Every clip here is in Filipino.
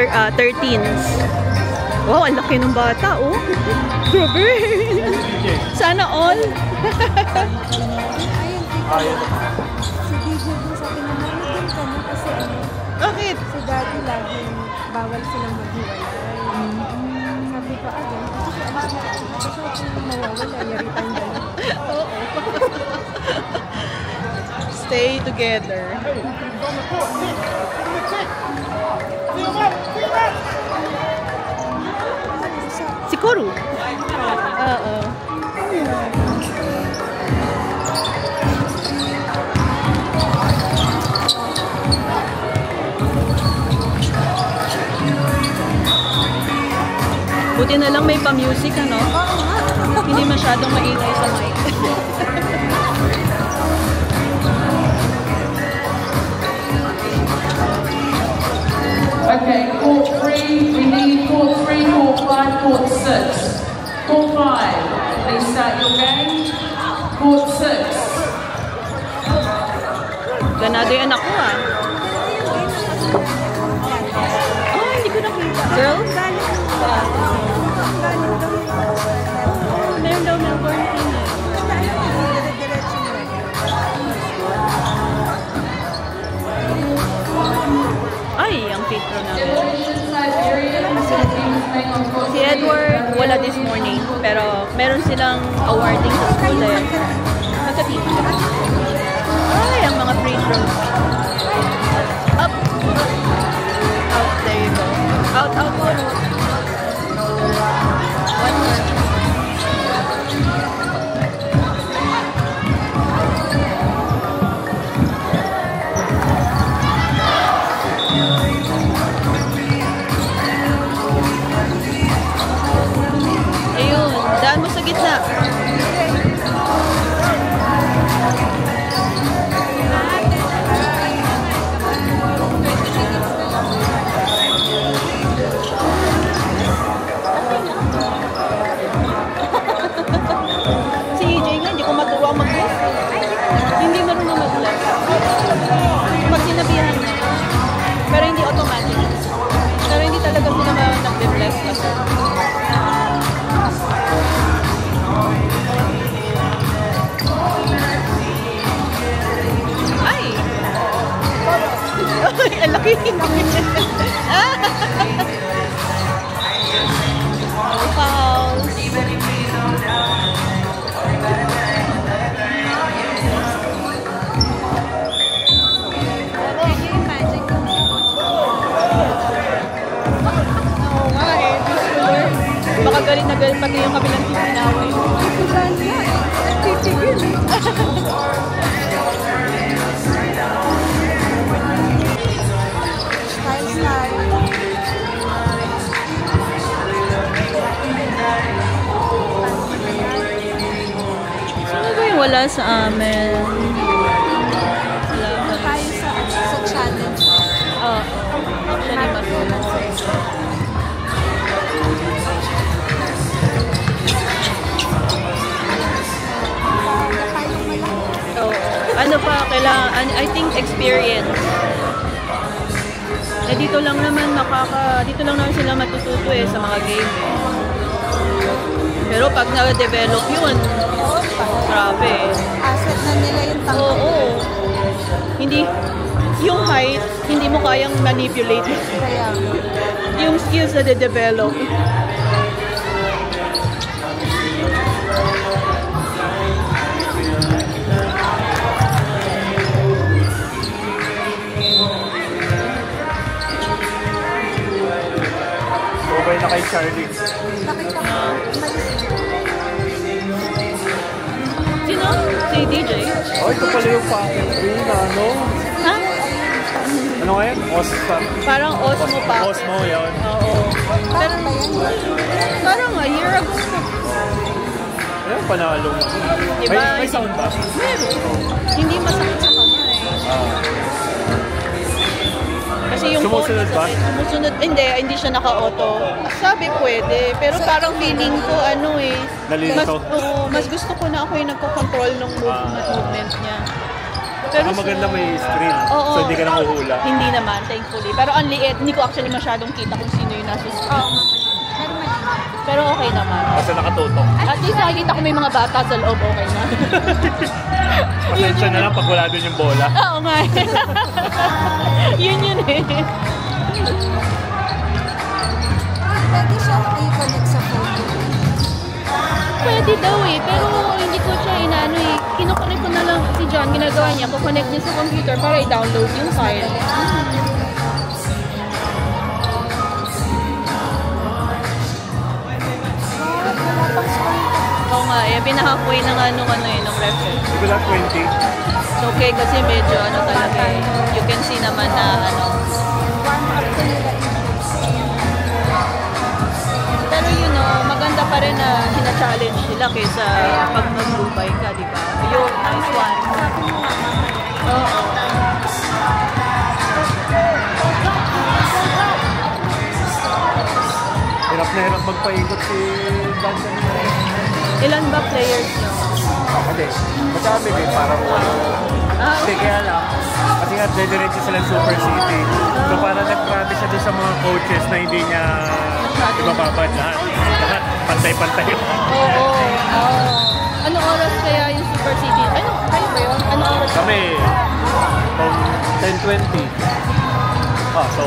13s. Wow, ang laki ng bata, oh. Grabe. Sana all. Bakit? Si Daddy laging bawal silang maghiwalay. Sabi ko, agad. Kasi kung mawawala, yari tayong dalawa. Oo. Stay together. Si Koru. Oo. Buti na lang may pa-music, ano? Hindi masyadong maingay sa mic. Okay, court 3, we need court 3, court 5, court 6. Court 5, please start your game. Court 6. Ganado yung anak ko, ah. Oh, hindi ko nakita. Girl? Meron daw Melbourne King, eh. Ay, ang patro namin. Si Edward, wala this morning. Pero meron silang awarding sa school, eh. Nasa TV. Ay, ang mga patrons. Up. Out, there you go. Out, out, out. One more. Ayun, daan mo sa gitna. Si EJ nga, hindi ko matuwa mag-bless. Hindi marunong mag-bless. Pag sinabihan niya. Pero hindi automatic. Pero hindi talaga sila nag-bless kasi. Ay! Ay, ang laki! Pause. Baka galit na galit pati yung kabilang tinaway. Sino ba yung wala sa amin? Wala tayo sa challenge. Oo. Actually, marunong. Ano pa, kailangan, I think experience. Eh, dito lang naman sila matututo eh, sa mga game eh. Pero pag na-develop yun, grabe. Asset na nila yung tangkay. Oo. Hindi, yung height, hindi mo kayang manipulate. Kaya, Yung skills na de-develop. Okay na kay Charlie. nakita ko, Sino? Si DJ? Oh, ito pala yung packet ring na ano. Ha? Ano nga yan? Parang Osmo pa. Osmo, yun. Oo. Pero, parang a year ago. Ayan, panalo mo. Diba? May sound ba? Meron. Hindi masakit sa kamay. Kasi yung Sumusunod ba? Sumusunod. Hindi siya naka-auto. Sabi pwede. Pero parang feeling ko ano eh. Nalilito? Mas gusto ko na ako yung nagko-control ng movement niya. Pero Pero Ang maganda may screen. Oo. So hindi ka na mahuhula. Hindi naman, thankfully. Pero ang liit, hindi ko actually masyadong kita kung sino yung nasa screen. Pero mali. Pero okay naman. Kasi nakatutok. At least nakikita ko may mga bata sa loob, okay na. Pasensya na lang pag wala dun yung bola. Oo nga. Yun eh. Pwede siya i-connect sa phone. Pwede daw eh, pero hindi ko siya inaano eh. Kinoconnect ko na lang si John, ginagawa niya, kukonect niya sa computer para i-download yung file. Oo nga eh, pinaka-halfway na nga nung reference. Hindi ko lang 20. So okay, kasi medyo talaga eh. You can see naman na Pero maganda pa rin na sina-challenge nila kaysa pag mag-Dubai ka, di ba? Yun, nice one. Oo. Hirap na hirap magpaikot si Johnson. Ilan ba players nyo? Hindi. Madami din. Parang Hindi, kaya lang. Kasi nga, dediretso silang Super City. So parang nag-promise siya doon sa mga coaches na hindi niya ibababad lahat. Lahat, pantay-pantay. Oo. Anong oras kaya yung Super City? Kayo ba yun? Anong oras? Kami, from 10:20. So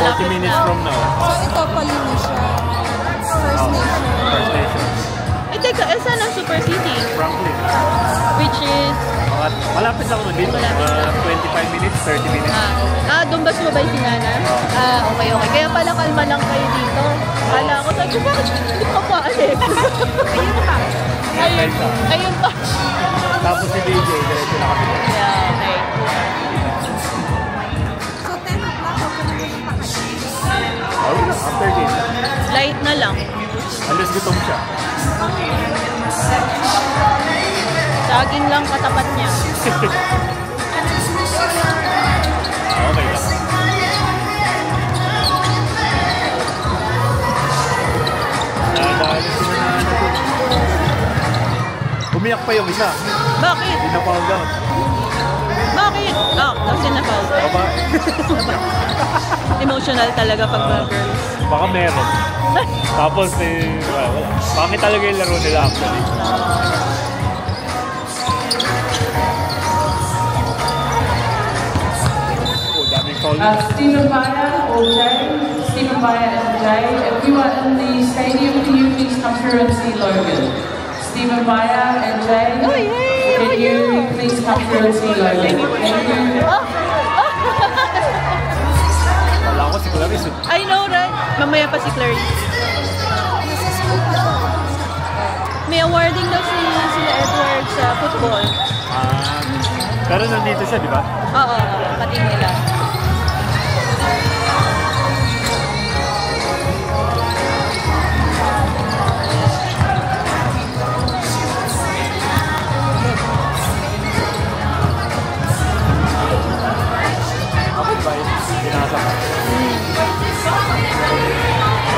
40 minutes from now. So ito Polynesia. First Nation. First Nation. Teka, saan ang Super City? Franklin. Which is? Malapit ako na dito. 25 minutes, 30 minutes. Doon ba sumabay si Nana? Okay. Kaya pala kalma lang kayo dito. Kala ko, sabi ko, bakit hindi ka pa alis? Ayun pa. Tapos si DJ, diretso na kami. Yeah, okay. So 10 o'clock ako na yung After game. Light na lang. Alas gutom siya. Saging lang katapat niya. Okay lang. Umiyak pa yung isa. Bakit? Hindi na foul out. Bakit? Kasi na-foul. Baba. Emotional talaga pag mga girls. Baka meron. Tapos wala. Pangit talaga yung laro nila actually. Daming foul. Stephen Baya or Jay? Stephen Baya and Jay. If you are in the stadium, can you please come through and see Logan? Stephen Baya and Jay. Can you please come through and see Logan? Thank you. Wala ko si Clarice. I know, right? Mamaya pa si Clarice. May awarding daw sila Edward sa football. Pero nandito siya, di ba? Oo, pati nila. Ako ba yun? Pinasa ka.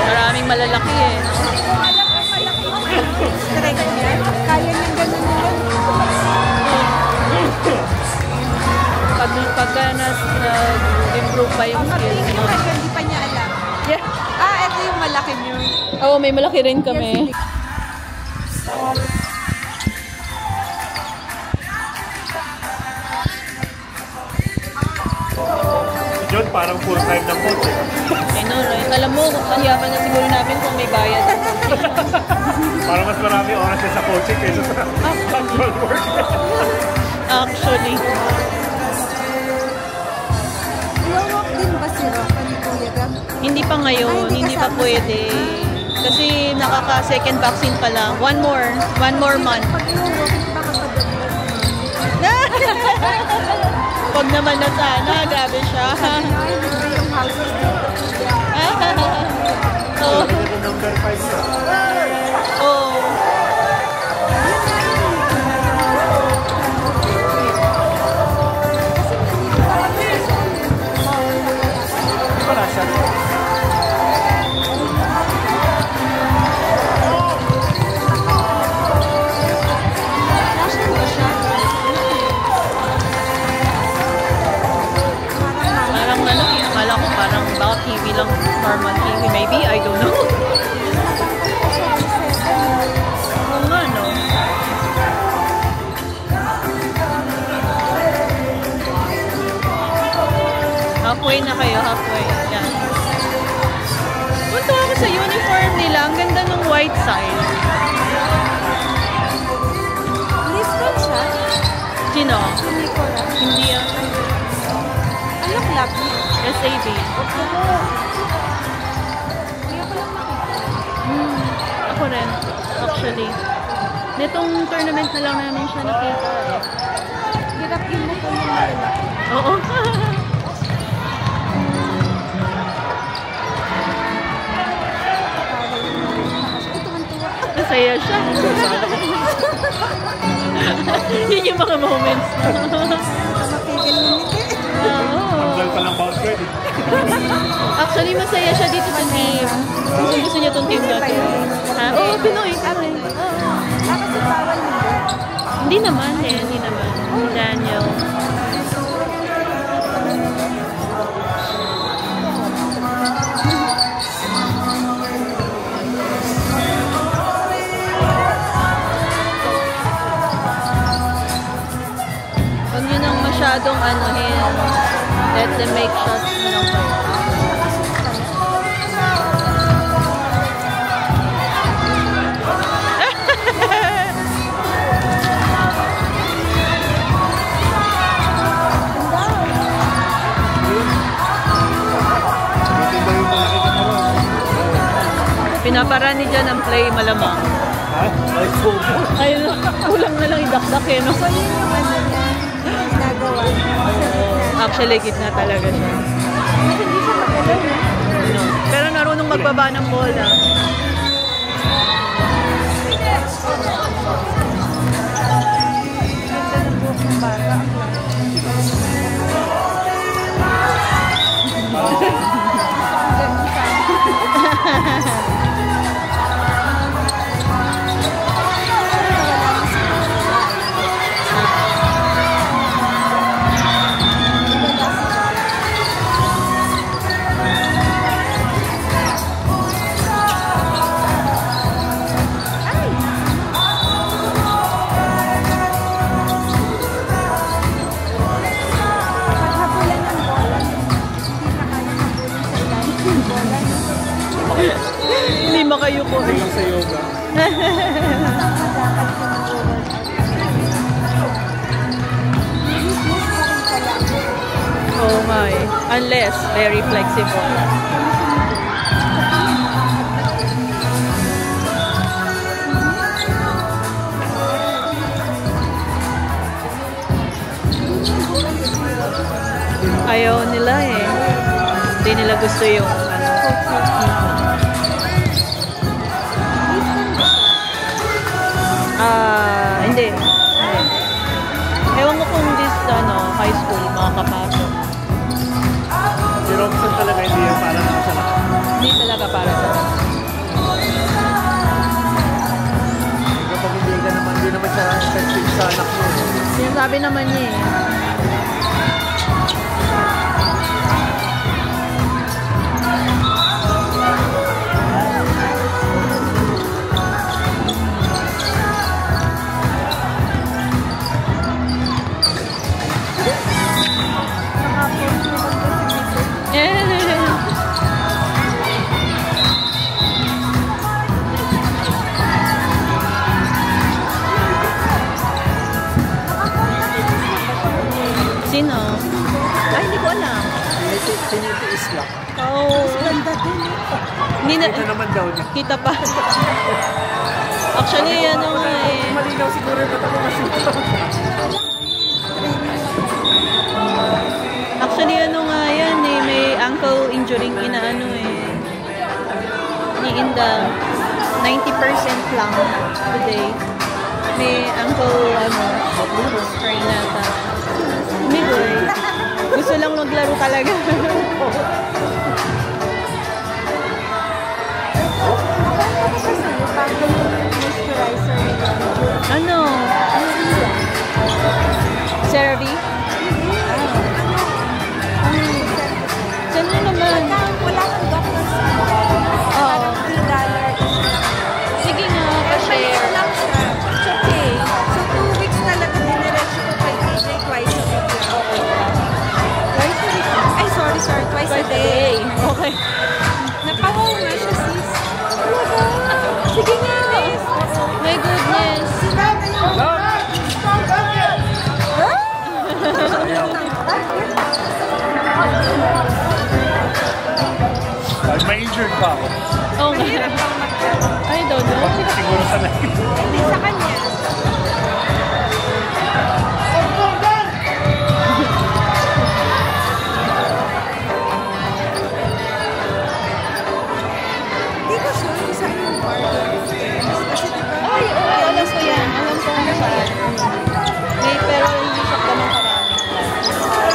Maraming malalaki eh. Correct yan. Kaya niyang ganun yan. Pagka na-improve pa yung skills mo. Hindi pa niya alam. Yeah. Ito yung malaki niyo. Oo, may malaki rin kami. Si John parang full time ng coach eh. No, right? Alam mo, kahiyapan na siguro namin kung may bayad. Parang mas marami oras sa coaching kaysa sa actual work. Actually. Iwawak din ba si Rock? Kuya Gab? Hindi pa ngayon, hindi pa pwede. Kasi nakaka-second vaccine pa lang. One more month. Pag iwawak, baka pa-double. Pag naman na sana, grabe siya. Ay, libre yung house dito. Oo. Number 5 siya. Oo. Wala siya. bilang normal TV. Maybe, I don't know. Oo nga, no? Halfway na kayo, halfway. Yan. Punto ako sa uniform nila. Ang ganda ng white side. Listed siya? Sino? Hindi ko lang. Hindi yan. Ano club? SAB. Hindi ko lang makita. Ako rin, actually. Nitong tournament na lang namin siya nakita eh. Hirap yun mo po yung malaki. Oo. Masaya siya. Yun yung mga moments. Mapigil mo nito. Oo. Tanggal pa lang bounce rate. Actually, masaya siya dito sa team. Gusto niya itong team na to. Ha? Oo, Pinoy. Kami. Oo. Kasi bawal mo. Hindi naman eh. Hindi naman. Daniel. Huwag nyo nang masyadong anuhin. Let them make shots na lang kayo. Pinaparaan ni Jan ang play malamang. Ha? Ay, so. Ay, kulang na lang idakdak eh, no? So yun yung ano niya. Ginagawa niya. Actually, gitna talaga siya. Hindi siya magalaw na. No. Pero narunong magbaba ng bola. Ganda ng buhok ng bata. Paghabulan ng bola, hindi na kaya habulin sa ilalim ng bola. Hindi makayuko. Hindi lang sa yoga. Nakadakal ko ng overall. Business pa rin pala ako. Oo nga eh. Unless, very flexible. Ayaw nila eh. Hindi nila gusto yung ano. Hindi. Ewan mo kung this high school makakapasok. Si Robson talaga hindi yan para lang sa lahat. Hindi talaga para sa Kapag hindi ka naman, hindi naman siya effective sa anak mo. sinasabi naman niya eh. Sino? Ay, hindi ko alam. Tinitiis lang. Oh. Ganda din. Hindi na, Ito naman daw niya. kita pa. Actually, ano nga eh. Malinaw siguro yung mata ko masuta. Actually, ano nga yan eh. May ankle injury inaano eh. Ni Inda. 90% lang today. May ankle, sprain nata. Migoy. Gusto lang maglaro talaga. Ano? CeraVe? Saan mo naman? Wala kang May injured pa ako. Oo nga. I don't know. Siguro sanay. Hindi sa kanya. Hindi ko sure kung saan yung bar. Kasi diba? Ay, oo, alam ko yan. Alam ko kung saan. May, pero hindi siya ganun karami.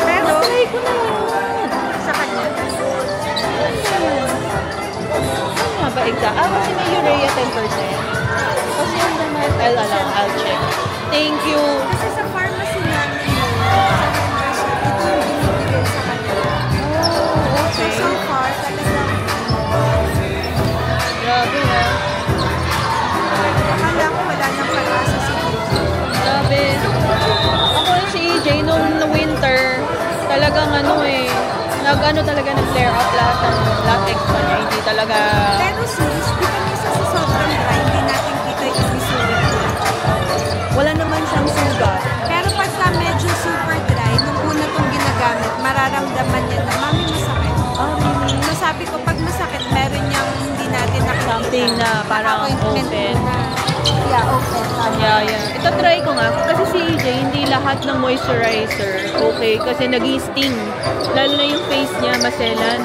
Pero, Try ko na yun. sa kanya. Ano nga ba exact? Kasi may urea 10%. Kasi yung naman, I'll check. Thank you. Kasi sa pharmacy namin, ito yung binibigay sa kanya. So, Okay. so far, talagang Grabe na. akala ko wala nang pag-asa si DJ. Grabe. Ako rin si EJ nung winter, talagang nag-ano talaga nag-flare up lahat ng latex pa niya. Hindi talaga... Pero sis, di ba minsan sa sobrang dry, hindi natin kita yung visual. Wala naman siyang sugat. Pero pag sa medyo super dry, nung una itong ginagamit, mararamdaman niya na, mami, masakit. Really? So sabi ko, pag masakit, meron niyang hindi natin nakikita. Something na parang Naka-ointment open. muna. Yeah, open. Yeah. Ito try ko nga. Kasi si EJ, hindi lahat ng moisturizer okay. Kasi nag-sting. Lalo na yung face niya, maselan.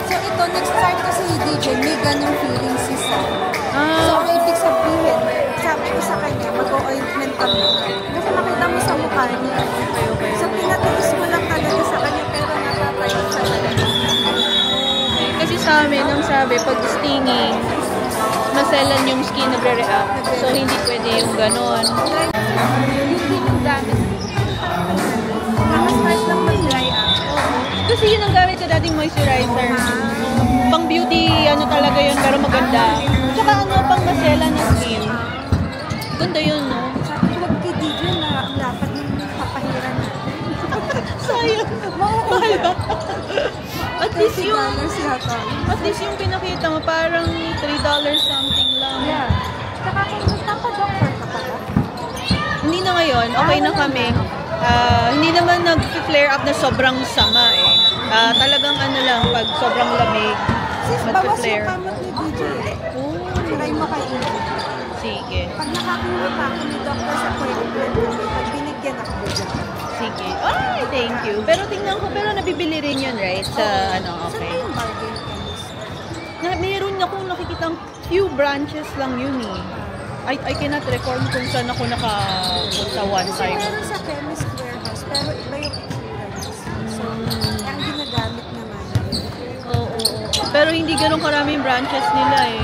So ito, nag-start kasi ni DJ, may ganong feeling si Sam. So Ah, ang ibig sabihin, sabi ko sa kanya, mag-ointment kami. Kasi makita mo sa mukha niya. okay. So pinatiis mo lang talaga sa kanya, pero nakapayot siya talaga. Kasi sa amin, ang sabi, pag stinging, maselan yung skin nagre-react. So, hindi pwede yung ganon. Hindi yung gamit. Nakastart lang mag-dry up. Kasi yun ang gamit ko dating moisturizer. Pang beauty, talaga yun, pero maganda. Tsaka pang maselan ng skin. Ganda yun, no? Sabi ko, wag kay DJ na ang dapat yung papahiran natin. Sayang. Mahal ba? At least $30 yung, yata. at least yung pinakita mo, parang $3 something lang. Yeah. Tsaka kung nagpapa-doctor ka pala. Hindi na ngayon, okay na kami. Hindi naman nag-flare up na sobrang sama eh. Talagang lang, pag sobrang lamig, Sis, bawas yung mag-flare. kamot ni DJ. Oh, Try mo kay DJ. sige. Pag nakakuha pa ako ni doctor sa appointment, pag binigyan ako dyan. Sige. Ay, thank you. Pero tingnan ko, pero nabibili rin yun, right? Sa Saan okay. ba yung bargain chemist? Meron akong nakikitang few branches lang yun eh. I cannot record kung saan ako nakapunta one Kasi time. meron sa chemist warehouse, pero iba yung experience. So, ang ginagamit naman. Oo. Pero hindi ganun karaming branches nila eh.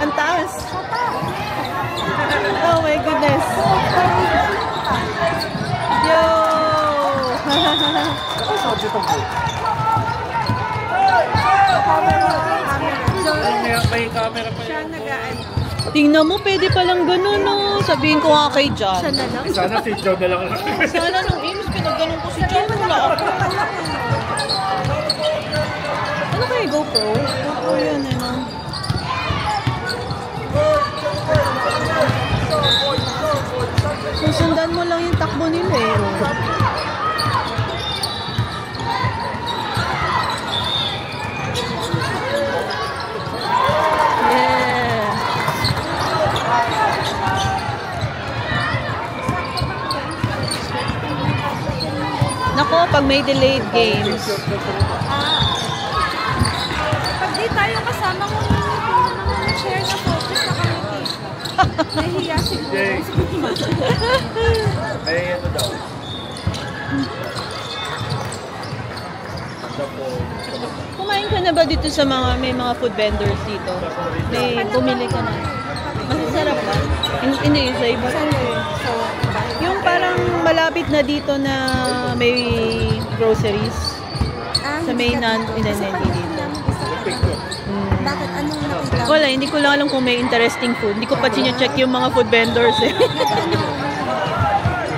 Ang taas. Oh my goodness. Yo! May camera pa Siya yan. nag-aano. Tingnan mo, pwede palang ganun, no? Sabihin ko nga kay John. Siya na lang. Sana sit down na lang. Sana nung Ames, pinagganon ko si John. Wala ako. Ano kayo, GoPro? GoPro yun, ano? Susundan mo lang yung takbo nila, eh. Yeah. Nako, pag may delayed games. Pag di tayo kasama mo mga share na focus na kami dito. Nahiya siguro. Ay, ito daw. Kumain ka na ba dito sa may mga food vendors dito? May bumili ka na. Masasarap Hindi, sa iba. Saan yun? So, Yung parang malapit na dito na may groceries. Sa may hindi dito. Bakit? Anong nakita? Wala, hindi ko lang alam kung may interesting food. Hindi ko pa check yung mga food vendors eh.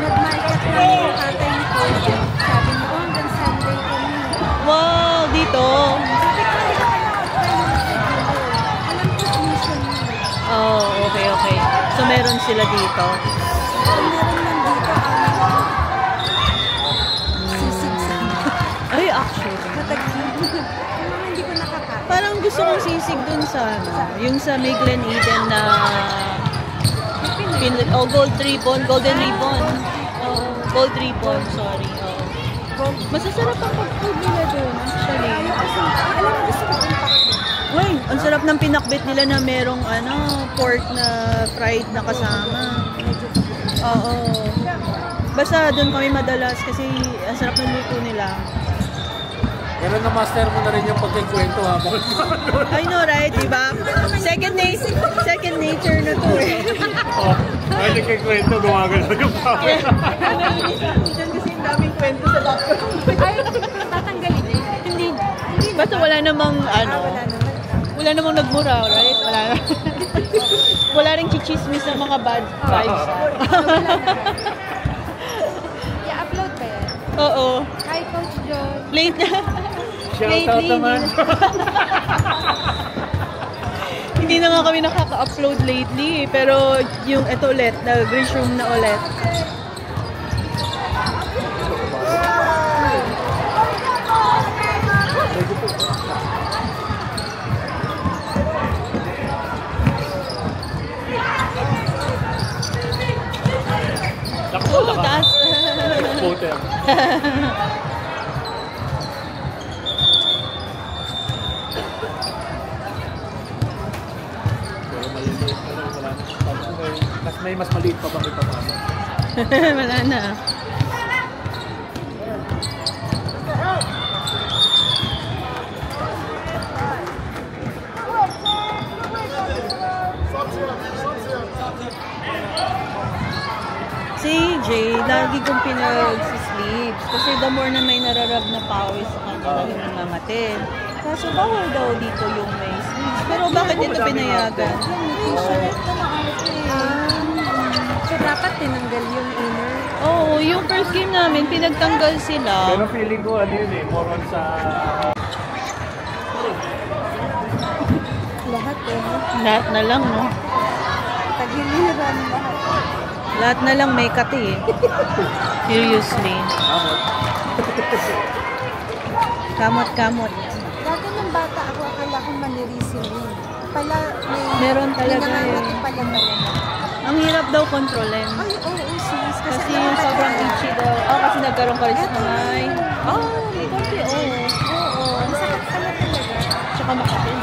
Nag-market na yung tatay ni Kuya. Sabi mo, hanggang Sunday kami. Wow, dito. Sabi ko, hindi ka alam ko mission mo. Oh, okay. So meron sila dito. Meron lang dito sisig sa Ay, actually. matagin. Hindi ko nakakain. Parang gusto kong sisig dun sa yung sa may Glen Eden na golden ribbon. Gold ribbon, sorry. Masasarap ang pag-food nila dun, actually. Alam mo, gusto ko yung pakbit. Uy, ang sarap ng pinakbit nila na merong pork na fried na kasama. Oo. Basta doon kami madalas kasi ang sarap ng luto nila. Pero na-master mo na rin yung pagkikwento habang I know, right? Diba? Second nature na to eh. ay nagkikwento, gumagalaw yung power. Diyan kasi yung daming kwento sa laptop. Ay, tatanggalin eh. Hindi. Basta wala namang wala namang nagmura, right? Wala rin chichismis ng mga bad vibes. I-upload ba yan? Oo. Hi, Coach John. Late na. Shout out naman. Hindi na nga kami nakaka-upload lately. Pero yung ito ulit, nag-reach room na ulit. Oh, taas. Voter. Mas maliit pa bang ipapasok? Wala na. Si Jay, lagi kong pinag-sleeps kasi the more na may nararab na pawis sa kanya, lagi namamatin. Kaso bawal daw dito yung may sleeves. Pero bakit ito pinayagan? So, dapat tinanggal yung inner. Oo, yung first game namin, pinagtanggal sila. Pero feeling ko ano yun eh, more on sa... Lahat eh. Lahat na lang, no? Tagiliran lahat. Lahat na lang may kati eh. Seriously. Kamot-kamot. Dati nung bata ako, akala ko manirisilin. Pala, Meron talaga pinanganak eh. pala talaga. Ang hirap daw kontrolin. Ay, oo, sis. Kasi yung sobrang itchy daw. Kasi nagkaroon ka rin sa kamay. May konti, oo. Ang sakit pala talaga. Tsaka makapin.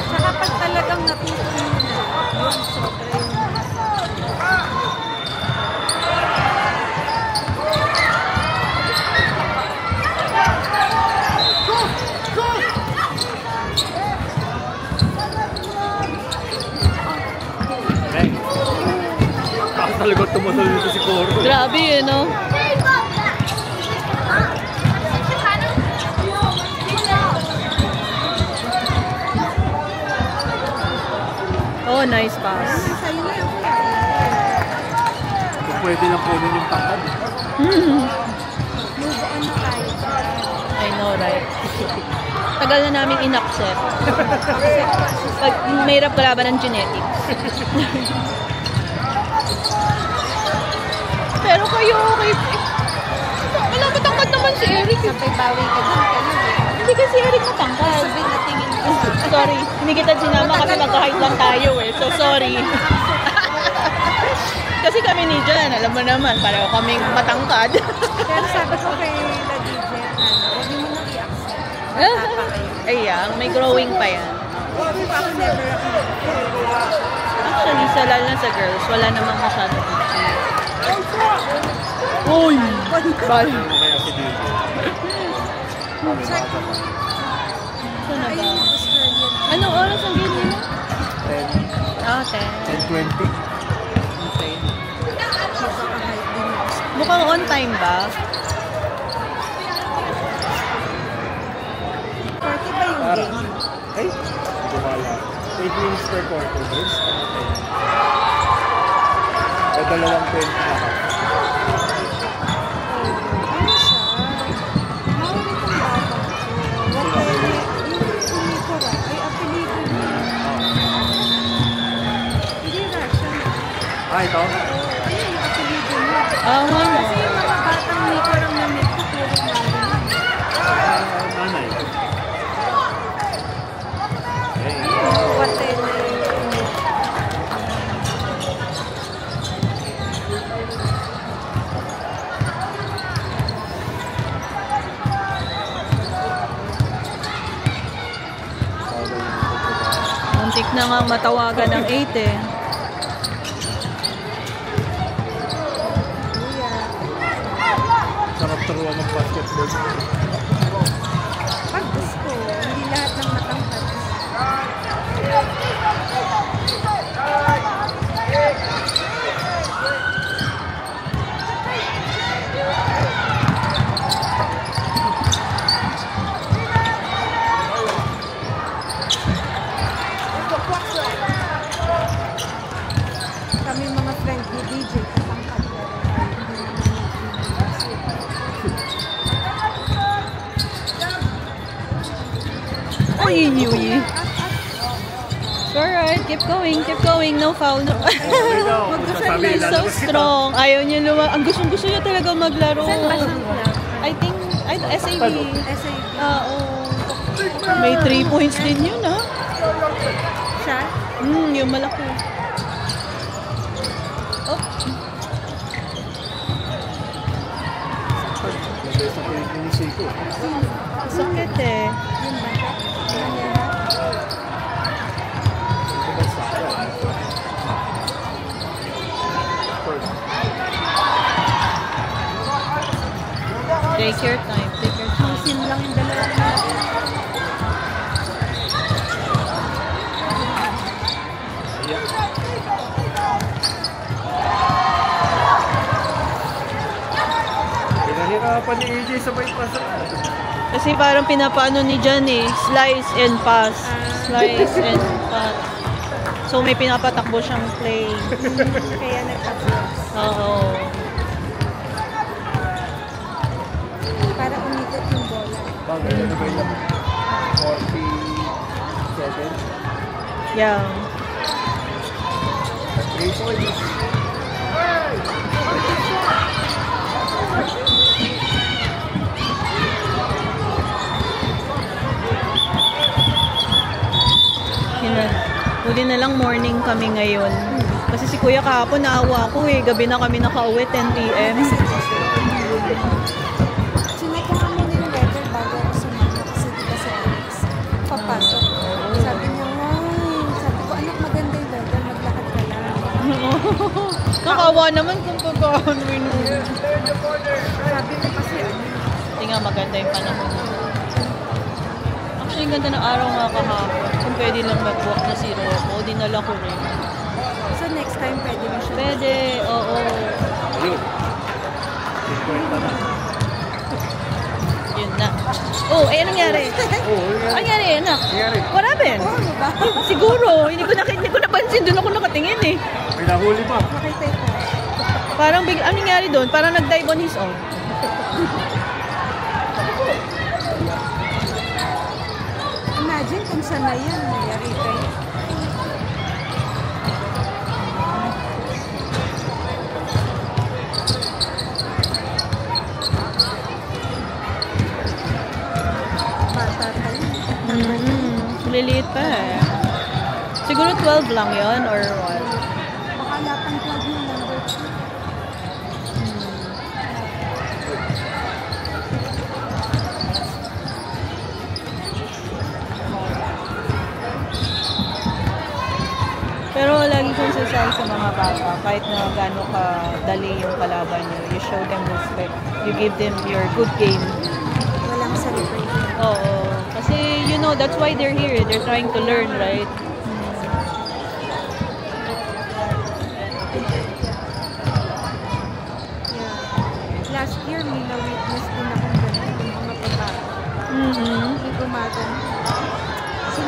Saka pag talagang natutunan na, yun, sobra yung Talaga tumusol dito si Coro. Grabe eh, no? Oh, nice pass. sa'yo na ako. Kung pwede lang po yung tangkad. Move on na tayo. I know, right? Tagal na namin in-accept. Pag mahirap kalaban ng genetics. Pero kayo, okay. Wala, matangkad naman si Eric. Sabay bawi ka din kayo. Hindi kasi Eric matangkad. Sabay natingin ko. Sorry, hindi kita sinama kasi magka-height lang tayo eh. So, sorry. Kasi kami ni Jan, alam mo naman, pareho kaming matangkad. Pero sabi ko kay La DJ, huwag niyo muna i-accept. Bata pa kayo. Ayan, may growing pa yan. Ako never ako. Actually, lalo na sa girls, wala namang masyadong itchy. Uy! Bye! Ano kaya si DJ? Check. Ito na ba? Ayun, Australian. Anong oras ang game nila? 10. Ah, 10. 10:20. Okay. Magkaka-hype din yung Mukhang on time ba? 40 ba yung Parang, game? ay, hindi ko wala. 8 minutes per quarter, guys. May 2:20 na ka. Ano siya? Mawari kang bata. Wakili. Yung Sumikura. Ay, apelido niya. Hindi Russian. Ah, ito? Ayun yung apelido niya. Ah, ano? Kasi yung mga batang Nicorang na may puro Nanay. Hey. Watele. Muntik na nga matawagan ng 8 eh. Sarap turuan ng basketball. Pag gusto, hindi lahat ng matangkad. Kami mga friend ni DJ, katangkad pero Uy, Yui. Alright, keep going. No foul. No. Sabi, So strong. Ayaw niya Ang gusto niya talaga maglaro. Saan ba siyang club? I think, SAB. SAB. Oo. May 3 points din yun, ha? Siya? Yung malaki. Oh. Nagay sa pinisiko. Sakit eh. Yung bata? Manila? Take your time. Sin lang yung dalawang malaki. Pinahirapan ni AJ sa bypass. Kasi parang pinapaano ni Jan eh. Slice and pass. Slice and pass. So may pinapatakbo siyang play. Kaya nagpa-cross. Oo. Para umikot yung bola. Bagay na nagay lang. 47. Yeah. 3 points. Huli na lang morning kami ngayon. Kasi si Kuya kahapon naawa ako eh. Gabi na kami nakauwi, 10 p.m. Sinek ko kami ng letter bago ako sumama kasi di ba sa Alex. Papasok. Sabi niya, sabi ko, anak maganda yung letter, maglakad ka lang. Kakawa naman kung pagkakanuin mo. Sabi ko kasi, Hindi nga maganda yung panahon. Actually, ganda ng araw nga kahapon. Kung pwede lang mag-walk na si Rocco, dinala ko rin. so next time pwede na siya. Pwede, oo. Ayun. 50 na. Yun na. Oh, eh, anong nangyari? Anong nangyari, anak? Nangyari. What happened? Oo, ano ba? Siguro, hindi ko napansin. Doon ako nakatingin eh. May nahuli pa. Nakita ko. Parang, anong nangyari doon? Parang nag-dive on his own. Imagine kung sana yan, nangyari kayo. Bata tayo. Liliit pa eh. Siguro 12 lang yon or what? Baka lapang club yung number 2. Pero lagi kong sasabi sa mga bata, kahit na gaano ka dali yung kalaban nyo, you show them respect. You give them your good game. Walang celebration. Oo. Kasi, you know, that's why they're here. They're trying to learn, right? Yeah. Last year, may na-witness din akong ganun, yung mga babae. May gumagan.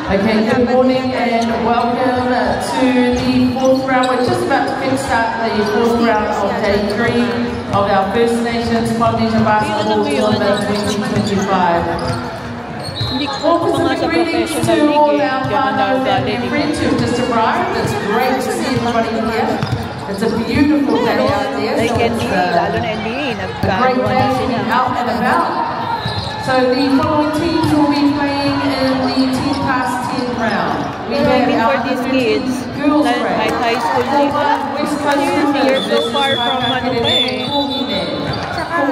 Okay, good morning and welcome to the fourth round. We're just about to kickstart the fourth round of day 3 of our First Nations Polynesian Basketball Tournament 2025. Welcome greetings to all our partners that have just arrived. It's great to see everybody here. It's a beautiful day out there. Like So NBA, lalo na NBA, a great day to be out and about. So the following teams will be playing in the Team Pass 10 round. We have for our these kids, girls like round. high school West Coast you're so far from ano pa eh. Pool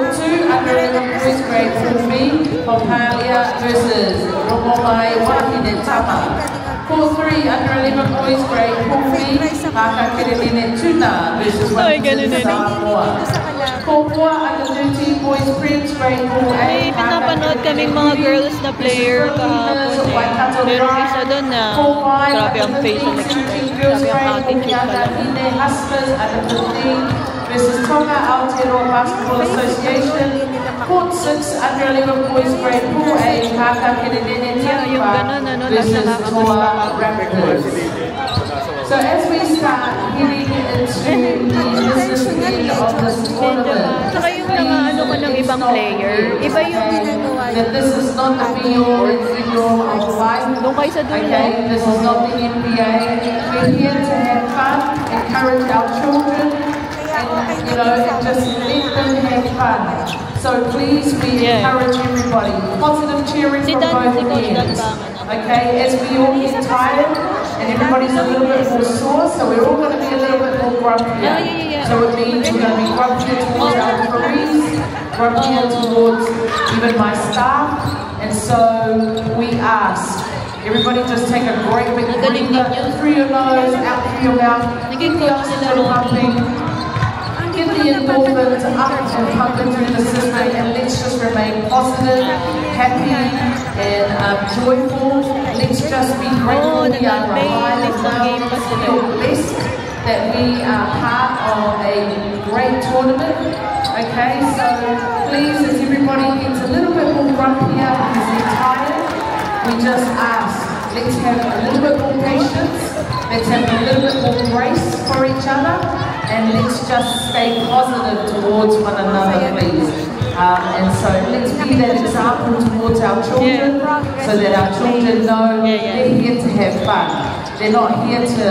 2 under 11 boys grade Pool B, Pompalia versus Romomai Wahine Tama. Pool 3 under 11 boys grade Pool B, Haka Kirinine Tuna versus Wahine Samoa. Pool 4 under 13 boys Prince grade Pool A, May pinapanood kaming mga girls na player kahapon eh. Meron isa doon na grabe ang facial expression, grabe ang attitude pa lang. Hustlers under 15 versus Tonga Aotearoa Basketball Association. Court 6 under 11 boys grade Pool A, Haka Kirinine Yung ganun, ano, versus nasa Toa Raptors. So as we start heading into the business end of this tournament, Saka yung mga ano ko ng ibang player, iba yung that this is not the be-all and end-all of life. doon kayo sa dulo. Okay, this is not the NBA. We're here to have fun, encourage our children, and you know, and just let them have fun. So please, we encourage everybody. Positive cheering from both ends. Okay, as we all get tired and everybody's a little bit more sore, so we're all going to be a little bit more grumpier. So it means we're going to be grumpier towards our referees, grumpier towards even my staff, and so we ask everybody just take a great big breather through your nose, out through your mouth, get the oxygen pumping, get the endorphins up and pumping through the system, and let's just remain positive, happy, and joyful. Let's just be grateful we are alive and well. Feel blessed that we are part of a great tournament. Okay, so please, as everybody gets a little bit more grumpier because they're tired, we just ask, let's have a little bit more patience, let's have a little bit more grace for each other, and let's just stay positive towards one another, please. And so let's be that example towards our children, so that our children know they're here to have fun. They're not here to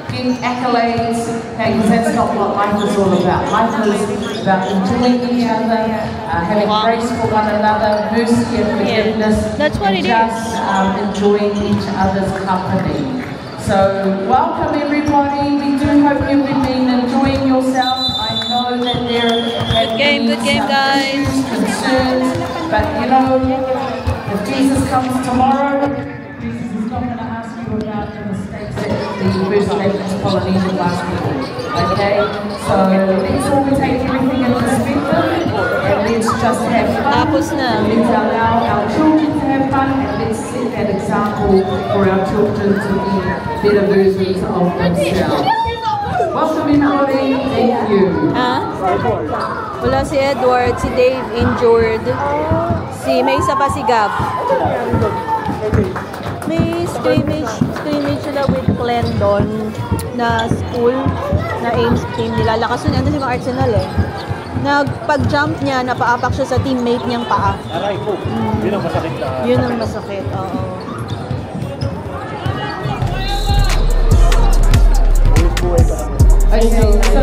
get accolades, because that's not what life is all about. Life is about enjoying each other, having grace for one another, mercy and forgiveness, That's what and it just enjoying each other's company. So welcome everybody. We do hope you've been enjoying yourselves. I know that there have been Good game, guys. concerns, but you know, if Jesus comes tomorrow, Jesus is not going to ask you about the mistakes that the First Nations Polynesian basketball. Okay, so let's all take everything in perspective, and let's just have fun. Tapos na. Let's allow our children to have fun, and let's set that example for our children to be better versions of themselves. Welcome everybody, thank you. Wala si Edward, si Dave injured. May isa pa si Gab. May scrimmage sila with Clendon na school, na Ames team. Nilalakas yun, ano si mga Arsenal eh. Pag-jump niya, napaapak siya sa teammate niyang paa. Aray po, yun ang masakit na. Yun ang masakit, oo. Okay, so